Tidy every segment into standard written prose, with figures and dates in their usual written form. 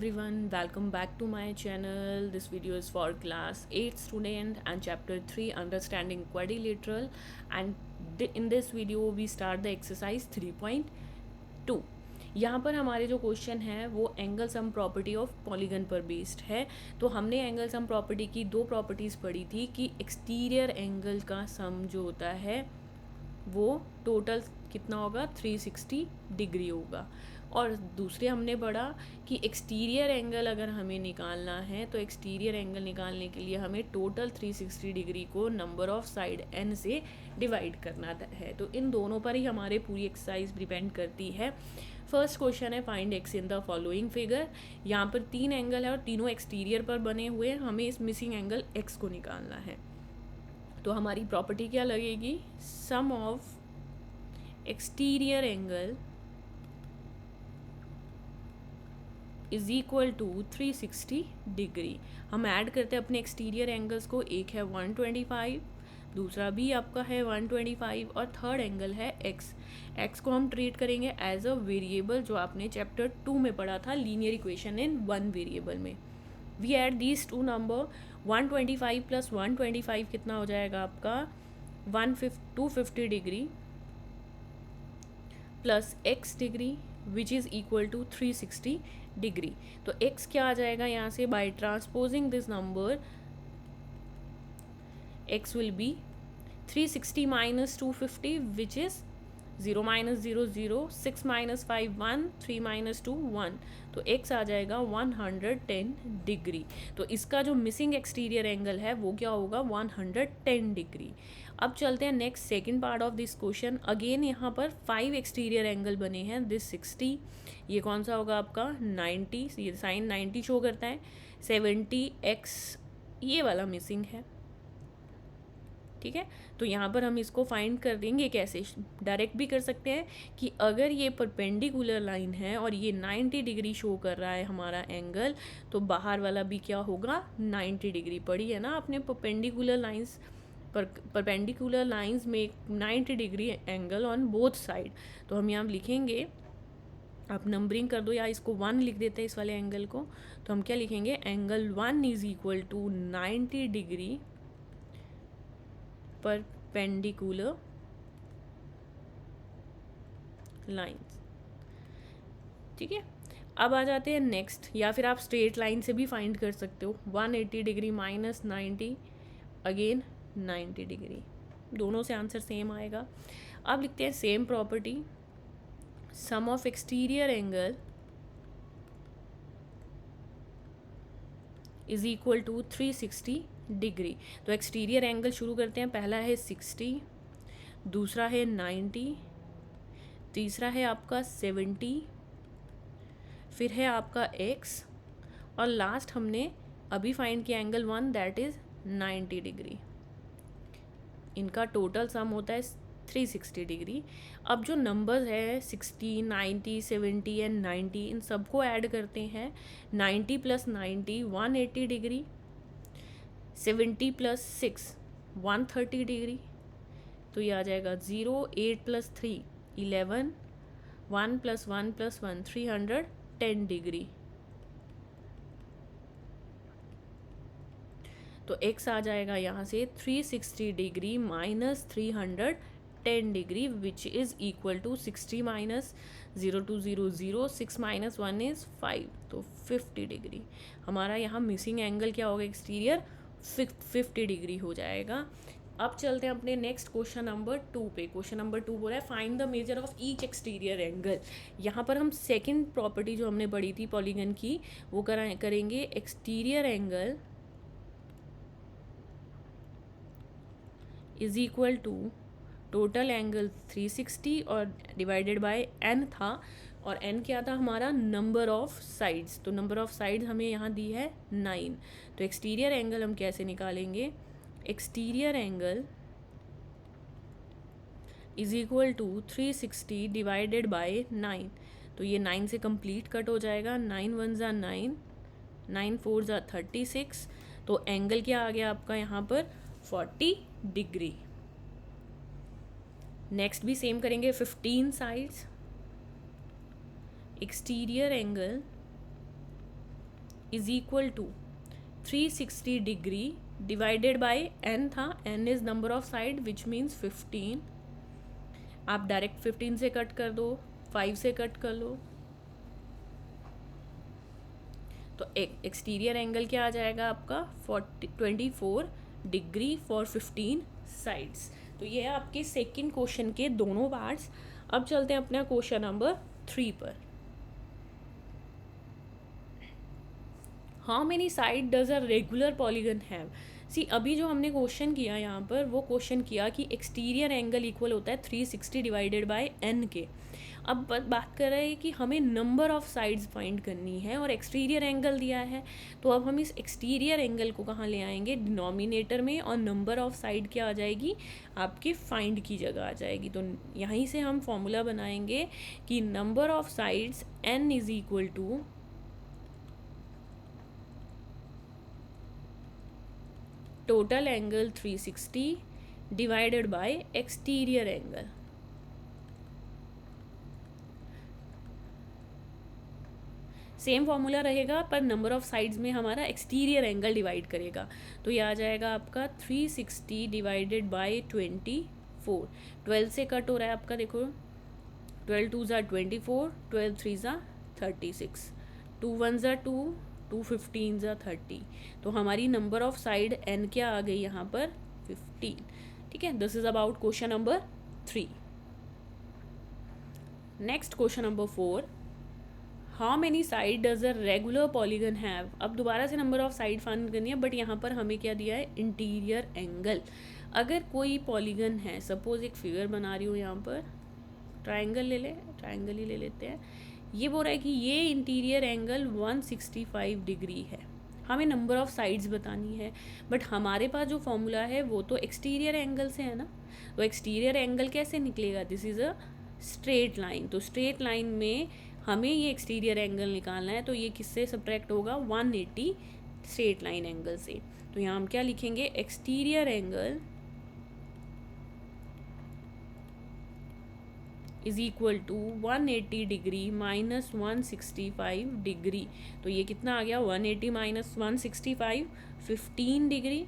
Everyone, welcome back to my channel. This video is for class 8 student and chapter 3 understanding quadrilateral, and in this video we start the exercise 3.2. यहाँ पर हमारे जो question है वो angle sum property of polygon पर based है। तो हमने एंगल सम प्रॉपर्टी की दो प्रॉपर्टीज़ पढ़ी थी कि एक्सटीरियर एंगल का सम जो होता है वो टोटल कितना होगा 360 डिग्री होगा, और दूसरे हमने पढ़ा कि एक्सटीरियर एंगल अगर हमें निकालना है तो एक्सटीरियर एंगल निकालने के लिए हमें टोटल 360 डिग्री को नंबर ऑफ साइड n से डिवाइड करना है। तो इन दोनों पर ही हमारे पूरी एक्सरसाइज डिपेंड करती है। फर्स्ट क्वेश्चन है find x in the following figure. यहाँ पर तीन एंगल है और तीनों एक्सटीरियर पर बने हुए हैं, हमें इस मिसिंग एंगल x को निकालना है। तो हमारी प्रॉपर्टी क्या लगेगी, sum of exterior angle is equal to 360 degree. हम ऐड करते हैं अपने एक्सटीरियर एंगल्स को, एक है 125, दूसरा भी आपका है 125 और थर्ड एंगल है x को हम ट्रीट करेंगे एज अ वेरिएबल, जो आपने चैप्टर 2 में पढ़ा था linear equation in one variable में। We add these two number 125 plus 125 कितना हो जाएगा आपका 250 degree plus x degree which is equal to 360 degree. तो x क्या आ जाएगा यहाँ से, by transposing this number x will be 360 minus 250 विच इज़ 0 माइनस 0 0, 6 माइनस 5 1, 3 माइनस 2 1, तो x आ जाएगा 110 डिग्री। तो इसका जो मिसिंग एक्सटीरियर एंगल है वो क्या होगा 110 डिग्री। अब चलते हैं next second part of this question. Again यहाँ पर 5 एक्सटीरियर एंगल बने हैं, दिस 60, ये कौन सा होगा आपका 90, ये साइन 90 शो करता है, 70 x ये वाला मिसिंग है, ठीक है। तो यहाँ पर हम इसको फाइंड कर देंगे, कैसे डायरेक्ट भी कर सकते हैं कि अगर ये परपेंडिकुलर लाइन है और ये 90 डिग्री शो कर रहा है हमारा एंगल, तो बाहर वाला भी क्या होगा 90 डिग्री। पढ़ी है ना आपने परपेंडिकुलर लाइंस, परपेंडिकुलर लाइंस में 90 degree angle on both side. तो हम यहाँ लिखेंगे, आप नंबरिंग कर दो या इसको 1 लिख देते हैं इस वाले एंगल को, तो हम क्या लिखेंगे angle 1 is equal to 90 degree perpendicular lines, ठीक है। अब आ जाते हैं नेक्स्ट, या फिर आप स्ट्रेट लाइन से भी फाइंड कर सकते हो, 180 डिग्री माइनस 90 अगेन 90 डिग्री, दोनों से आंसर सेम आएगा। अब लिखते हैं same property, sum of exterior angle is equal to 360 degree. तो एक्सटीरियर एंगल शुरू करते हैं, पहला है 60, दूसरा है 90, तीसरा है आपका 70, फिर है आपका x, और लास्ट हमने अभी फाइंड किया एंगल 1 दैट इज़ 90 डिग्री। इनका टोटल सम होता है 360 डिग्री। अब जो नंबर्स है 60, 90, 70 एंड 90, इन सबको ऐड करते हैं। 90 प्लस 90 180 डिग्री, 70 प्लस 6 130 डिग्री, तो ये आ जाएगा 0, 8 प्लस 3 11, 1 प्लस 1 प्लस 1 310 डिग्री। तो x आ जाएगा यहाँ से 360 degree minus 310 degree which is equal to 60 minus 0 2 0 0, 6 minus 1 is 5, तो 50 डिग्री। हमारा यहाँ मिसिंग एंगल क्या होगा एक्सटीरियर 50 डिग्री हो जाएगा। अब चलते हैं अपने नेक्स्ट क्वेश्चन नंबर 2 पे। क्वेश्चन नंबर 2 बोला है find the measure of each exterior angle. यहाँ पर हम सेकंड प्रॉपर्टी जो हमने पढ़ी थी पॉलीगन की वो करेंगे, exterior angle is equal to total angle 360 और डिवाइडेड बाय n था, और n क्या था हमारा नंबर ऑफ साइड्स, तो नंबर ऑफ साइड्स हमें यहाँ दी है 9। तो एक्सटीरियर एंगल हम कैसे निकालेंगे, exterior angle is equal to 360 divided by 9, तो ये 9 से कंप्लीट कट हो जाएगा, 9 1 ज़ा 9, 9 4 ज़ा 36, तो एंगल क्या आ गया आपका यहाँ पर 40 डिग्री। नेक्स्ट भी सेम करेंगे, 15 sides, exterior angle is equal to 360 degree divided by n था, n is number of side which means 15. आप डायरेक्ट 15 से कट कर दो, 5 से कट कर लो, तो एक्सटीरियर एंगल क्या आ जाएगा आपका 24 डिग्री फॉर 15 साइड्स. तो ये है आपके सेकंड क्वेश्चन के दोनों पार्ट्स. अब चलते हैं अपना क्वेश्चन नंबर 3 पर. How many side does a regular polygon have. See अभी जो हमने क्वेश्चन किया यहाँ पर, वो क्वेश्चन किया कि एक्सटीरियर एंगल इक्वल होता है 360 डिवाइडेड बाय n के. अब बात कर रहे हैं कि हमें नंबर ऑफ साइड्स फाइंड करनी है और एक्सटीरियर एंगल दिया है, तो अब हम इस एक्सटीरियर एंगल को कहाँ ले आएंगे, डिनोमिनेटर में, और नंबर ऑफ साइड क्या आ जाएगी, आपके फाइंड की जगह आ जाएगी. तो यहीं से हम फॉर्मूला बनाएंगे कि number of sides n is equal to total angle 360 divided by exterior angle. Same formula रहेगा पर नंबर ऑफ साइड्स में हमारा एक्सटीरियर एंगल डिवाइड करेगा. तो ये आ जाएगा आपका 360 डिवाइडेड बाय 24. 12 से कट हो रहा है आपका, देखो 12 2 ज़ा 24, 12 3 ज़ा 36, 2 1 ज़ा 2, 2 15 ज़ा 30. तो हमारी नंबर ऑफ साइड n क्या आ गई यहाँ पर 15. ठीक है, this is about question number 3. Next question number 4. How many side does a regular polygon have. अब दोबारा से नंबर ऑफ साइड फाइंड करनी है, बट यहाँ पर हमें क्या दिया है, इंटीरियर एंगल. अगर कोई पॉलीगन है, सपोज एक फिगर बना रही हूँ यहाँ पर, ट्राइंगल ले ले, ट्राइंगल ही ले लेते हैं. ये बोल रहा है कि ये इंटीरियर एंगल 165 डिग्री है. हमें नंबर ऑफ साइड्स बतानी है, बट हमारे पास जो फॉर्मूला है वो तो एक्सटीरियर एंगल से है ना. तो एक्सटीरियर एंगल कैसे निकलेगा, this is a straight line. तो स्ट्रेट लाइन में हमें ये एक्सटीरियर एंगल निकालना है, तो ये किससे सब्ट्रैक्ट होगा, 180 स्ट्रेट लाइन एंगल से. तो यहाँ हम क्या लिखेंगे, exterior angle is equal to 180 degree minus 165 degree. तो ये कितना आ गया, 180 minus 165, 15 degree.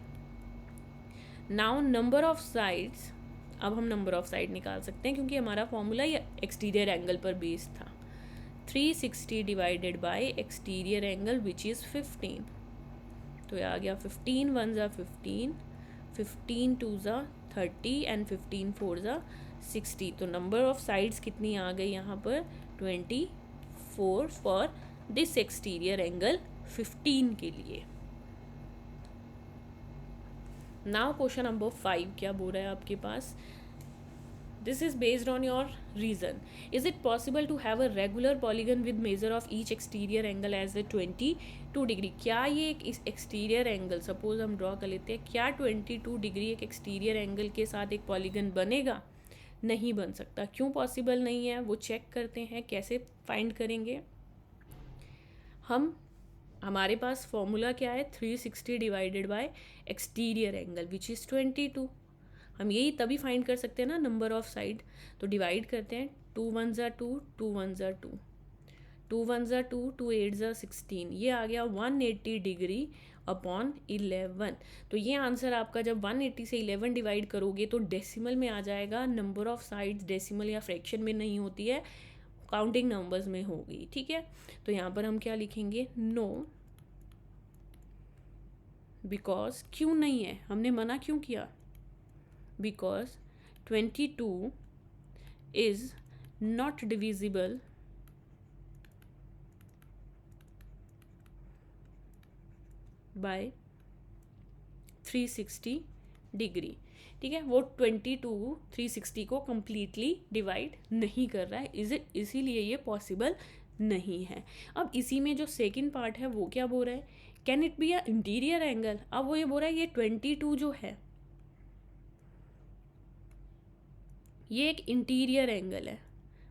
Now number of sides, अब हम नंबर ऑफ साइड निकाल सकते हैं क्योंकि हमारा फॉर्मूला ये एक्सटीरियर एंगल पर बेस्ड था. 360 divided by exterior angle which is 15. तो ये आ गया 15 1 ज़ा 15, 15 2 ज़ा 30 एंड 15 4 ज़ा 60. तो नंबर ऑफ साइड्स कितनी आ गई यहाँ पर, 24 फॉर दिस एक्सटीरियर एंगल 15 के लिए. नाउ क्वेश्चन नंबर 5 क्या बोल रहा है आपके पास, this is based on your reason. Is it possible to have a regular polygon with measure of each exterior angle as a 22 degree. क्या ये एक एक्सटीरियर एंगल, सपोज हम ड्रॉ कर लेते हैं, क्या 22 डिग्री एक एक्सटीरियर एंगल के साथ एक पॉलीगन बनेगा, नहीं बन सकता. क्यों पॉसिबल नहीं है, वो चेक करते हैं. कैसे फाइंड करेंगे हम, हमारे पास फॉर्मूला क्या है, 360 divided by exterior angle which is 22. हम यही तभी फाइंड कर सकते हैं ना, नंबर ऑफ साइड. तो डिवाइड करते हैं, 2 1 ज़ा 2, 2 1 ज़ा 2, 2 1 ज़ा 2, 2 8 ज़ा 16. ये आ गया 180 डिग्री अपॉन 11. तो ये आंसर आपका जब 180 से 11 डिवाइड करोगे तो डेसिमल में आ जाएगा. नंबर ऑफ साइड्स डेसिमल या फ्रैक्शन में नहीं होती है, काउंटिंग नंबर्स में होगी. ठीक है, तो यहाँ पर हम क्या लिखेंगे, नो, बिकॉज, क्यों नहीं है, हमने मना क्यों किया, because 22 is not divisible by 360 degree. ठीक है, वो 22 360 को completely डिवाइड नहीं कर रहा है, इसीलिए ये पॉसिबल नहीं है. अब इसी में जो सेकंड पार्ट है वो क्या बोल रहा है, can it be a interior angle. अब वो ये बोल रहा है ये 22 जो है ये एक इंटीरियर एंगल है,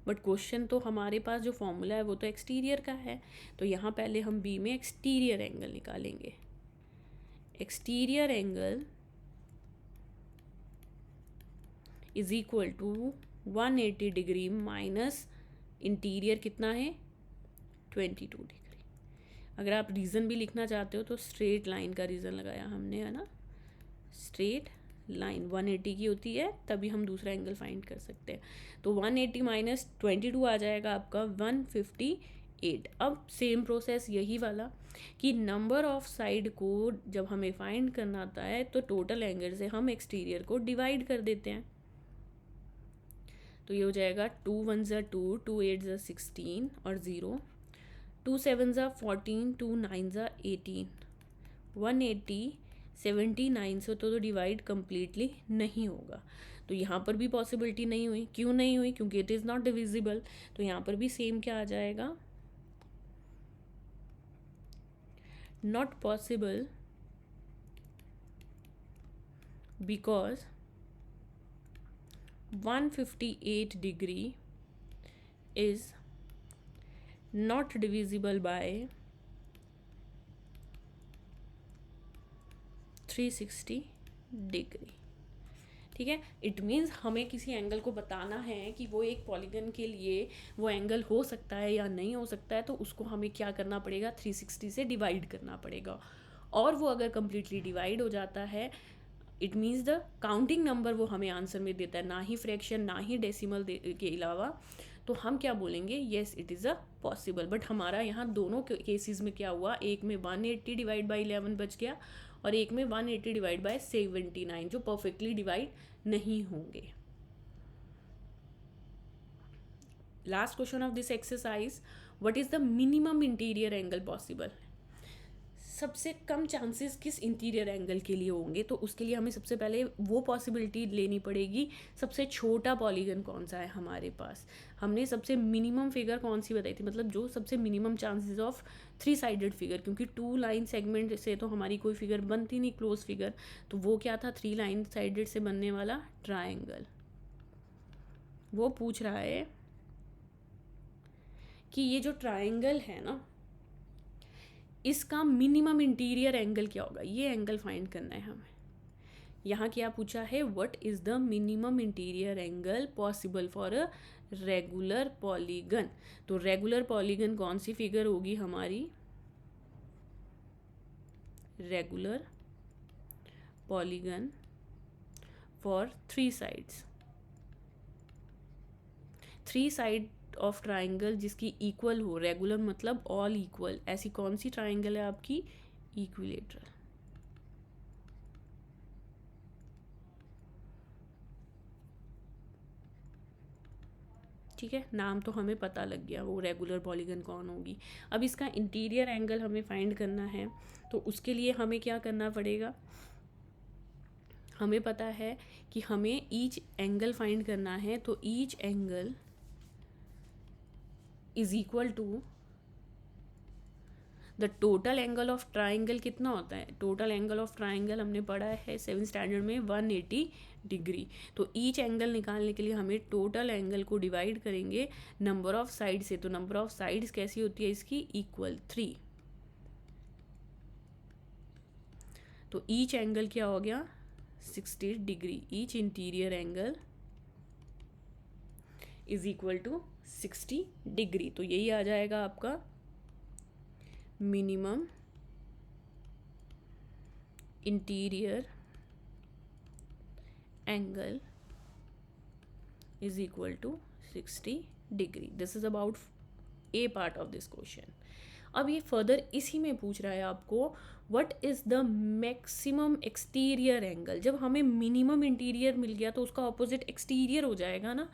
बट क्वेश्चन तो हमारे पास जो फॉर्मूला है वो तो एक्सटीरियर का है. तो यहाँ पहले हम बी में एक्सटीरियर एंगल निकालेंगे. Exterior angle is equal to 180 degree minus interior कितना है 22 डिग्री. अगर आप रीज़न भी लिखना चाहते हो तो स्ट्रेट लाइन का रीज़न लगाया हमने, है ना, स्ट्रेट लाइन 180 की होती है, तभी हम दूसरा एंगल फाइंड कर सकते हैं। तो 180 माइनस 22 आ जाएगा आपका 158। अब सेम प्रोसेस यही वाला कि नंबर ऑफ साइड को जब हमें फाइंड करना आता है तो टोटल एंगल से हम एक्सटीरियर को डिवाइड कर देते हैं। तो ये हो जाएगा 2 1 ज़ा 2, 2 8 ज़ा 16 और 0, 2 7 ज़ा 14, 2 9 ज़ा 18, 180 79 से तो डिवाइड कम्प्लीटली नहीं होगा। तो यहाँ पर भी पॉसिबिलिटी नहीं हुई। क्यों नहीं हुई? क्योंकि इट इज़ नॉट डिविजिबल। तो यहाँ पर भी सेम क्या आ जाएगा, not possible because 158 degree is not divisible by 360 degree. ठीक है, इट मीन्स हमें किसी एंगल को बताना है कि वो एक पॉलीगन के लिए वो एंगल हो सकता है या नहीं हो सकता है, तो उसको हमें क्या करना पड़ेगा, 360 से डिवाइड करना पड़ेगा। और वो अगर कम्प्लीटली डिवाइड हो जाता है, it means the counting number वो हमें आंसर में देता है, ना ही फ्रैक्शन ना ही डेसिमल के अलावा, तो हम क्या बोलेंगे, yes it is a possible. But हमारा यहाँ दोनों केसेस में क्या हुआ, एक में 180 डिवाइड बाई 11 बच गया और एक में 180 डिवाइड बाई 79, जो परफेक्टली डिवाइड नहीं होंगे। Last question of this exercise, what is the minimum interior angle possible. सबसे कम चांसेस किस इंटीरियर एंगल के लिए होंगे, तो उसके लिए हमें सबसे पहले वो पॉसिबिलिटी लेनी पड़ेगी, सबसे छोटा पॉलीगन कौन सा है हमारे पास। हमने सबसे मिनिमम फिगर कौन सी बताई थी, मतलब जो सबसे minimum chances of 3 sided figure, क्योंकि 2 लाइन सेगमेंट से तो हमारी कोई फिगर बनती नहीं क्लोज फिगर, तो वो क्या था, 3 लाइन साइडेड से बनने वाला ट्राइंगल। वो पूछ रहा है कि ये जो ट्राइंगल है ना, इसका मिनिमम इंटीरियर एंगल क्या होगा, ये एंगल फाइंड करना है हमें। यहाँ क्या पूछा है, what is the minimum interior angle possible for a regular polygon. तो रेगुलर पॉलीगन कौन सी फिगर होगी हमारी, regular polygon for 3 sides, 3 side of triangle जिसकी इक्वल हो, रेगुलर मतलब ऑल इक्वल, ऐसी कौन सी ट्राइंगल है आपकी, इक्विलेटरल। ठीक है, नाम तो हमें पता लग गया वो रेगुलर पॉलीगन कौन होगी। अब इसका इंटीरियर एंगल हमें फाइंड करना है, तो उसके लिए हमें क्या करना पड़ेगा, हमें पता है कि हमें ईच एंगल फाइंड करना है, तो each angle is equal to the total angle of triangle. कितना होता है टोटल एंगल ऑफ ट्राइंगल, हमने पढ़ा है 7th स्टैंडर्ड में 180 डिग्री। तो ईच एंगल निकालने के लिए हमें टोटल एंगल को डिवाइड करेंगे नंबर ऑफ साइड से। तो नंबर ऑफ साइड्स कैसी होती है इसकी, इक्वल 3। तो ईच एंगल क्या हो गया, 60 degree. Each interior angle is equal to 60 degree. तो यही आ जाएगा आपका minimum interior angle is equal to 60 degree. This is about a part of this question. अब ये फर्दर इसी में पूछ रहा है आपको, what is the maximum exterior angle. जब हमें मिनिमम इंटीरियर मिल गया तो उसका ऑपोजिट एक्सटीरियर हो जाएगा ना।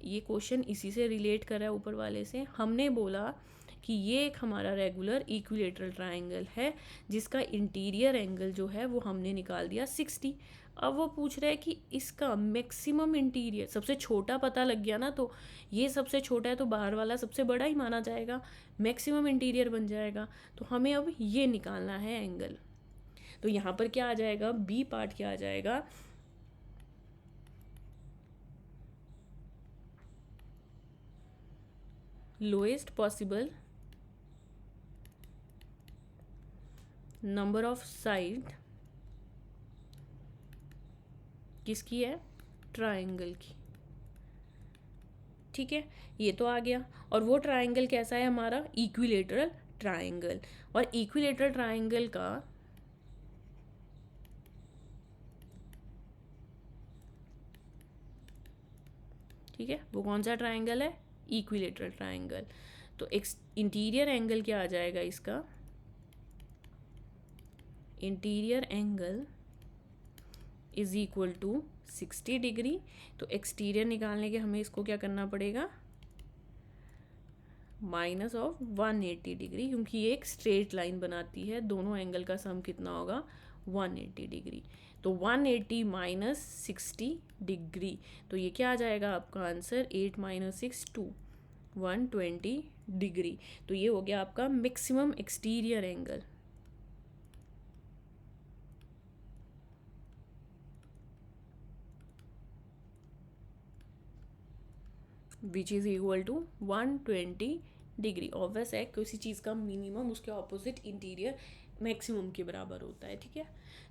ये क्वेश्चन इसी से रिलेट कर रहा है ऊपर वाले से। हमने बोला कि ये एक हमारा रेगुलर इक्विलेटरल ट्राइंगल है जिसका इंटीरियर एंगल जो है वो हमने निकाल दिया 60। अब वो पूछ रहा है कि इसका मैक्सिमम इंटीरियर, सबसे छोटा पता लग गया ना, तो ये सबसे छोटा है तो बाहर वाला सबसे बड़ा ही माना जाएगा, मैक्सिमम इंटीरियर बन जाएगा। तो हमें अब ये निकालना है एंगल। तो यहाँ पर क्या आ जाएगा, बी पार्ट क्या आ जाएगा, lowest possible number of side किसकी है, ट्राइंगल की। ठीक है, ये तो आ गया। और वो ट्राइंगल कैसा है हमारा, इक्विलेटरल ट्राइंगल, और इक्विलेटरल ट्राइंगल का ठीक है वो कौन सा ट्राइंगल है, इक्विलेटरल ट्राइंगल। तो इंटीरियर एंगल क्या आ जाएगा इसका, interior angle is equal to 60 degree. तो एक्सटीरियर निकालने के हमें इसको क्या करना पड़ेगा, माइनस ऑफ 180 डिग्री, क्योंकि ये एक स्ट्रेट लाइन बनाती है, दोनों एंगल का सम कितना होगा 180 डिग्री। तो 180 माइनस 60 डिग्री, तो ये क्या आ जाएगा आपका आंसर, 8 माइनस 6 2, 120 डिग्री। तो ये हो गया आपका maximum exterior angle. Which is equal to 120 degree. Obvious है किसी चीज़ का मिनिमम उसके ऑपोजिट इंटीरियर मैक्सिमम के बराबर होता है, ठीक है।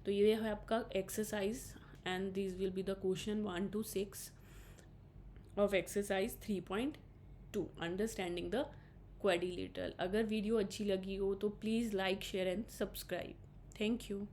तो ये है आपका exercise, and this will be the question 1 to 6 of exercise 3.2 understanding the quadrilateral. अगर वीडियो अच्छी लगी हो तो please like share and subscribe. Thank you.